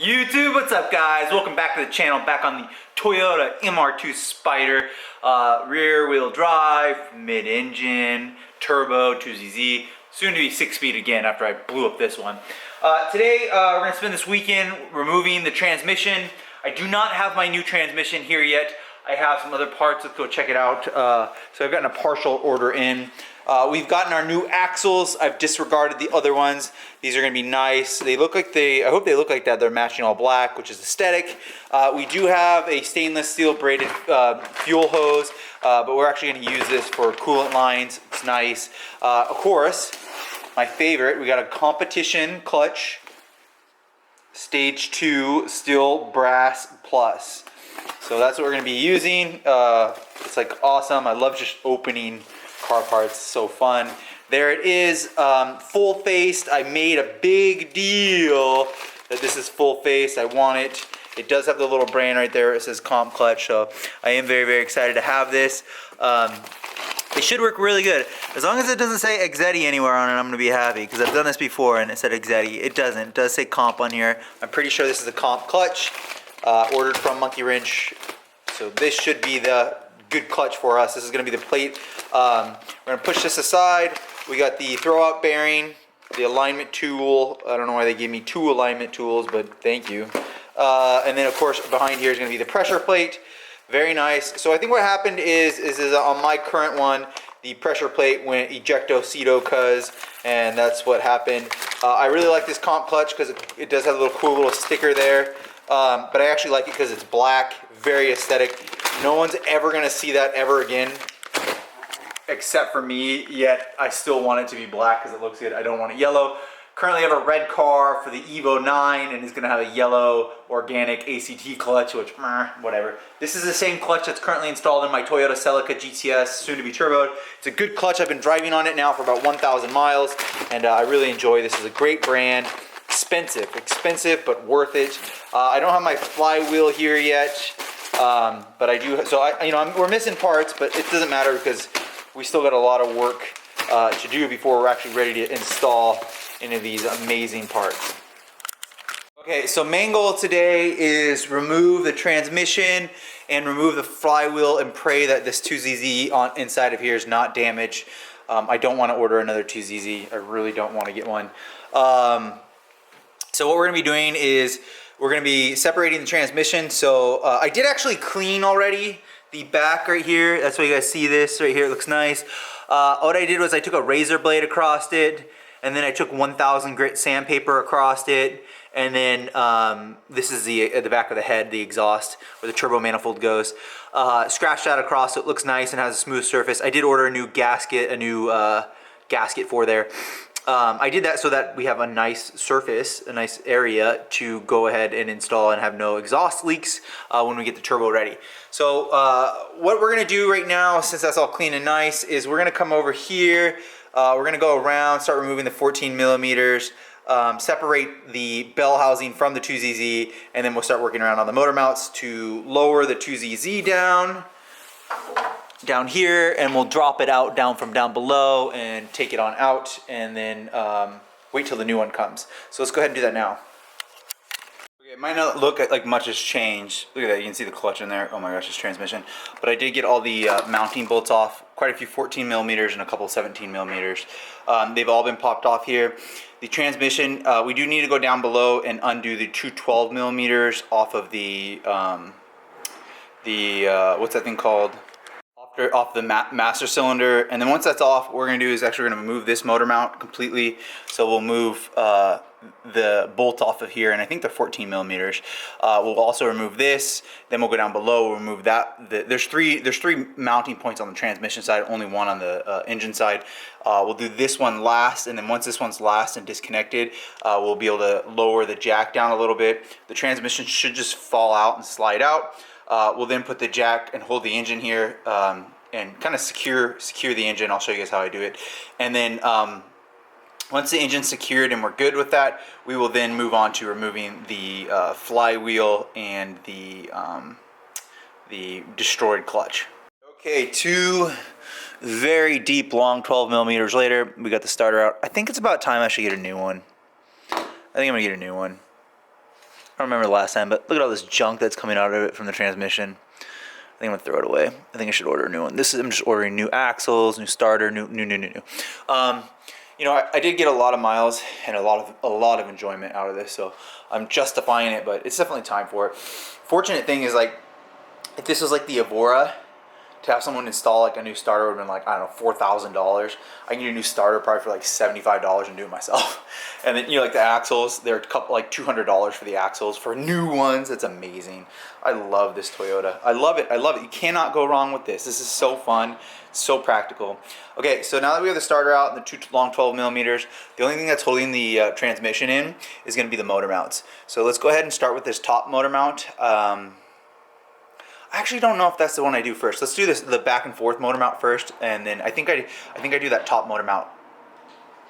YouTube, what's up guys? Welcome back to the channel, back on the Toyota MR2 Spyder. Rear wheel drive, mid-engine, turbo, 2ZZ, soon to be 6-speed again after I blew up this one. Today we're going to spend this weekend removing the transmission. I do not have my new transmission here yet. I have some other parts, let's go check it out. So I've gotten a partial order in. We've gotten our new axles. I've disregarded the other ones. These are gonna be nice. They look like I hope they look like that. They're matching all black, which is aesthetic. We do have a stainless steel braided fuel hose, but we're actually gonna use this for coolant lines. It's nice. Of course, my favorite, we got a competition clutch, stage 2 steel brass plus. So that's what we're gonna be using. It's like awesome. I love just opening car parts, so fun. There it is, full faced. I made a big deal that this is full faced. I want it. It does have the little brand right there. It says comp clutch, so I am very, very excited to have this. It should work really good. As long as it doesn't say EXIGE anywhere on it, I'm gonna be happy, because I've done this before and it said EXIGE. It doesn't. It does say comp on here. I'm pretty sure this is a comp clutch, ordered from Monkey Wrench. So this should be the good clutch for us. This is gonna be the plate. We're gonna push this aside. We got the throwout bearing, the alignment tool. I don't know why they gave me 2 alignment tools, but thank you. And then of course behind here is gonna be the pressure plate. Very nice. So I think what happened is on my current one, the pressure plate went ejecto-cedo cuz, and that's what happened. I really like this comp clutch because it does have a little cool little sticker there. But I actually like it because it's black, very aesthetic. No one's ever gonna see that ever again, except for me, yet I still want it to be black because it looks good. I don't want it yellow. Currently I have a red car for the Evo 9 and it's gonna have a yellow organic ACT clutch, which, whatever. This is the same clutch that's currently installed in my Toyota CELICA GTS, soon to be turboed. It's a good clutch. I've been driving on it now for about 1,000 miles and I really enjoy this. It's a great brand. Expensive, but worth it. I don't have my flywheel here yet, but I do. So we're missing parts, but it doesn't matter because we still got a lot of work to do before we're actually ready to install any of these amazing parts. Okay, so main goal today is remove the transmission and remove the flywheel and pray that this 2ZZ on inside of here is not damaged. I don't want to order another 2ZZ. I really don't want to get one. So what we're gonna be doing is we're gonna be separating the transmission. So I did actually clean already the back right here. That's why you guys see this right here. It looks nice. What I did was I took a razor blade across it, and then I took 1000 grit sandpaper across it, and then this is the back of the head, the exhaust where the turbo manifold goes. Scratched that across so it looks nice and has a smooth surface. I did order a new gasket, gasket for there. I did that so that we have a nice surface, a nice area to go ahead and install and have no exhaust leaks when we get the turbo ready. So what we're gonna do right now, since that's all clean and nice, is we're gonna come over here. We're gonna go around, start removing the 14 millimeters, separate the bell housing from the 2ZZ, and then we'll start working around on the motor mounts to lower the 2ZZ down here, and we'll drop it out down from down below and take it on out, and then wait till the new one comes. So let's go ahead and do that now. Okay, it might not look like much has changed. Look at that, you can see the clutch in there. Oh my gosh, it's transmission. But I did get all the mounting bolts off, quite a few 14 millimeters and a couple 17 millimeters. They've all been popped off here. The transmission, we do need to go down below and undo the 212 millimeters off of the what's that thing called? Off the master cylinder. And then once that's off, what we're gonna do is actually we're gonna remove this motor mount completely. So we'll move the bolt off of here, and I think they're 14 millimeters. We'll also remove this, then we'll go down below, we'll remove that. There's three mounting points on the transmission side, only one on the engine side. We'll do this one last, and then once this one's last and disconnected, we'll be able to lower the jack down a little bit. The transmission should just fall out and slide out. We'll then put the jack and hold the engine here and kind of secure the engine. I'll show you guys how I do it. And then once the engine's secured and we're good with that, we will then move on to removing the flywheel and the destroyed clutch. Okay, 2 very deep, long 12 millimeters later, we got the starter out. I think it's about time I should get a new one. I think I'm gonna get a new one. I don't remember the last time, but look at all this junk that's coming out of it from the transmission. I think I'm gonna throw it away. I think I should order a new one. I'm just ordering new axles, new starter, new. You know, I did get a lot of miles and a lot of enjoyment out of this, so I'm justifying it, but it's definitely time for it. Fortunate thing is, like, if this was like the EVORA, to have someone install like a new starter would have been like, I don't know, $4,000. I can get a new starter probably for like $75 and do it myself. And then, you know, like the axles, they're a couple, like $200 for the axles for new ones. It's amazing. I love this Toyota. I love it. I love it. You cannot go wrong with this. This is so fun, so practical. Okay, so now that we have the starter out and the two long 12 millimeters, the only thing that's holding the transmission in is going to be the motor mounts. So let's go ahead and start with this top motor mount. I actually don't know if that's the one I do first. Let's do the back and forth motor mount first, and then I think I do that top motor mount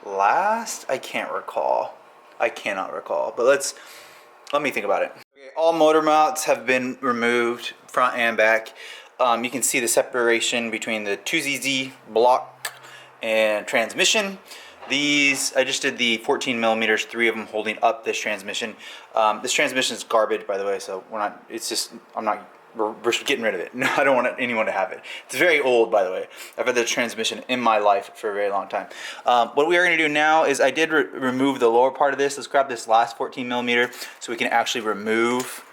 last. I can't recall. I cannot recall. But let me think about it. Okay, all motor mounts have been removed, front and back. You can see the separation between the 2ZZ block and transmission. These, I just did the 14 millimeters, 3 of them holding up this transmission. This transmission is garbage, by the way, so we're getting rid of it. No, I don't want anyone to have it. It's very old, by the way. I've had the transmission in my life for a very long time. What we are going to do now is I did remove the lower part of this. Let's grab this last 14 millimeter so we can actually remove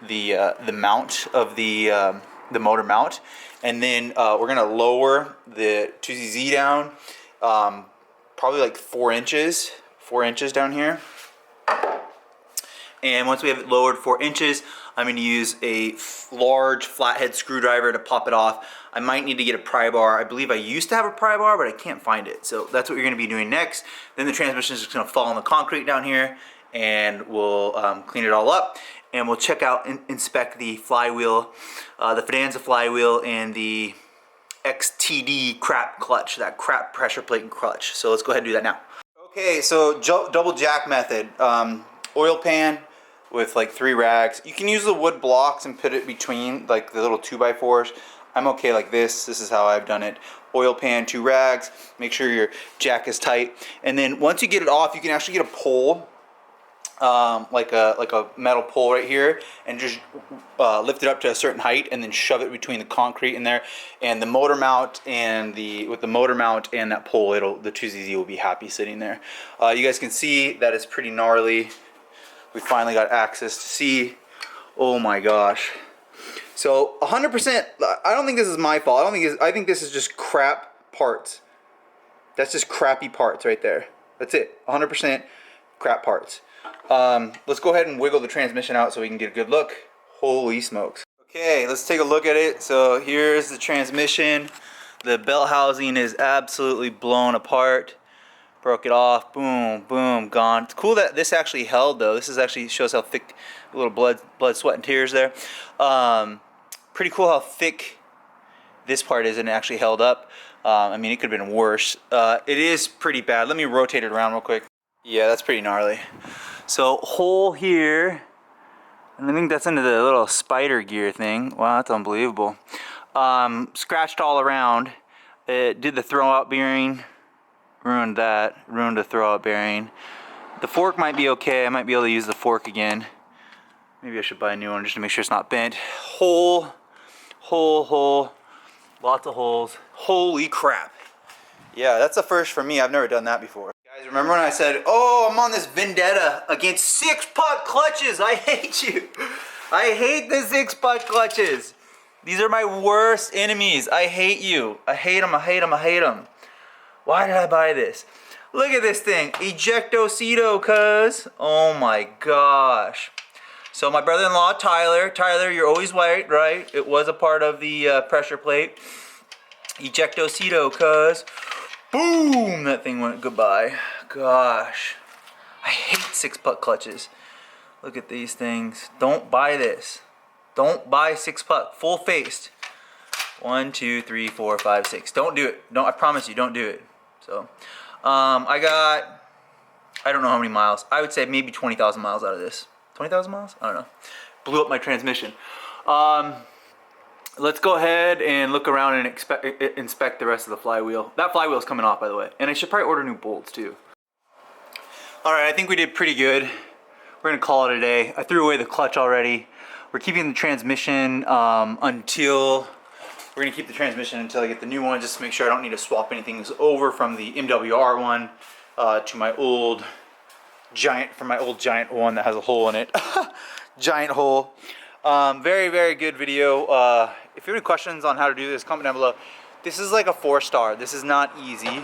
the mount of the motor mount. And then we're going to lower the 2ZZ down probably like 4 inches down here. And once we have it lowered 4 inches, I'm going to use a large flathead screwdriver to pop it off. I might need to get a pry bar. I believe I used to have a pry bar, but I can't find it. So that's what you're going to be doing next. Then the transmission is just going to fall on the concrete down here, and we'll clean it all up. And we'll check out and inspect the flywheel, the Fidanza flywheel, and the XTD crap clutch, that crap pressure plate and clutch. So let's go ahead and do that now. Okay, so double jack method. Oil pan with like 3 rags. You can use the wood blocks and put it between like the little 2x4s. I'm okay like this. This is how I've done it. Oil pan, 2 rags. Make sure your jack is tight. And then once you get it off, you can actually get a pole, like a metal pole right here, and just lift it up to a certain height, and then shove it between the concrete in there. And the motor mount and with the motor mount and that pole, the 2ZZ will be happy sitting there. You guys can see that it's pretty gnarly. We finally got access to see. Oh my gosh. So 100%, I don't think this is my fault. I think this is just crap parts. That's just crappy parts right there. That's it. 100% crap parts. Let's go ahead and wiggle the transmission out so we can get a good look. Holy smokes. Okay, let's take a look at it. So here's the transmission. The belt housing is absolutely blown apart. Broke it off, boom, boom, gone. It's cool that this actually held though. This is actually shows how thick, a little blood, sweat, and tears there. Pretty cool how thick this part is, and it actually held up. I mean, it could have been worse. It is pretty bad. Let me rotate it around real quick. Yeah, that's pretty gnarly. So hole here, and I think that's into the little Spyder gear thing. Wow, that's unbelievable. Scratched all around. It did the throwout bearing. Ruined that. Ruined the throwout bearing. The fork might be okay. I might be able to use the fork again. Maybe I should buy a new one just to make sure it's not bent. Hole. Lots of holes. Holy crap. Yeah, that's a first for me. I've never done that before. Guys, remember when I said, oh, I'm on this vendetta against 6-putt clutches? I hate you. I hate the 6-putt clutches. These are my worst enemies. I hate you. I hate them. I hate them. I hate them. Why did I buy this? Look at this thing. Ejectocito, cuz. Oh my gosh. So my brother-in-law, Tyler, you're always white, right? It was a part of the pressure plate. Ejectocito, cuz. Boom! That thing went goodbye. Gosh. I hate 6-putt clutches. Look at these things. Don't buy this. Don't buy 6-putt. Full-faced. 1, 2, 3, 4, 5, 6. Don't do it. I promise you, don't do it. So, I don't know how many miles. I would say maybe 20,000 miles out of this. 20,000 miles? I don't know. Blew up my transmission. Let's go ahead and look around and inspect the rest of the flywheel. That flywheel's coming off, by the way. And I should probably order new bolts, too. Alright, I think we did pretty good. We're we're gonna call it a day. I threw away the clutch already. We're keeping the transmission until we're gonna keep the transmission until I get the new one, just to make sure I don't need to swap anything over from the MWR one to my old giant, one that has a hole in it. Giant hole. Very, very good video. If you have any questions on how to do this, comment down below. This is like a 4-star. This is not easy.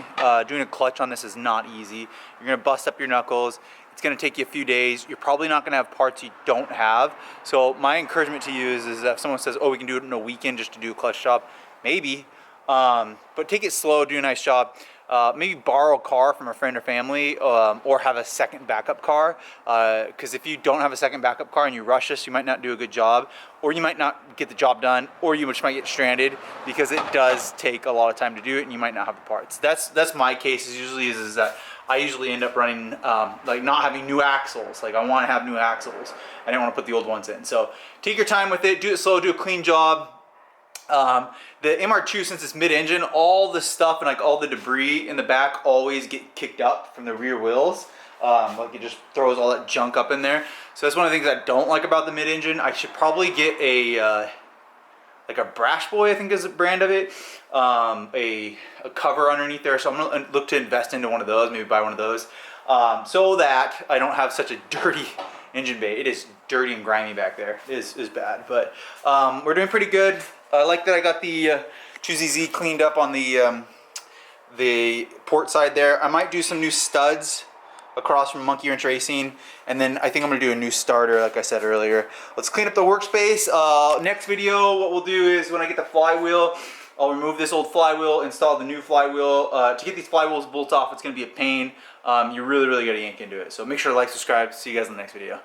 Doing a clutch on this is not easy. You're gonna bust up your knuckles. It's gonna take you a few days. You're probably not gonna have parts you don't have. So my encouragement to you is that if someone says, oh, we can do it in a weekend just to do a clutch job, maybe. But take it slow, do a nice job. Maybe borrow a car from a friend or family, or have a second backup car, because if you don't have a second backup car and you rush this, you might not do a good job, or you might not get the job done, or you just might get stranded, because it does take a lot of time to do it and you might not have the parts. That's my case. Is that I usually end up running like not having new axles. Like I want to have new axles. I didn't want to put the old ones in. So take your time with it, do it slow, do a clean job. The MR2, since it's mid-engine, all the stuff and like all the debris in the back always get kicked up from the rear wheels. Like it just throws all that junk up in there. So that's one of the things I don't like about the mid-engine. I should probably get a like a Brash Boy, I think is the brand of it, a cover underneath there. So I'm gonna look to invest into one of those, maybe buy one of those, so that I don't have such a dirty engine bay. It is dirty and grimy back there. It is bad, but we're doing pretty good. I like that I got the 2ZZ cleaned up on the port side there. I might do some new studs across from Monkey Wrench Racing, and then I think I'm gonna do a new starter, like I said earlier. Let's clean up the workspace. Next video, what we'll do is when I get the flywheel, I'll remove this old flywheel, install the new flywheel. To get these flywheels bolts off, it's gonna be a pain. You really gotta yank into it. So make sure to like, subscribe. See you guys in the next video.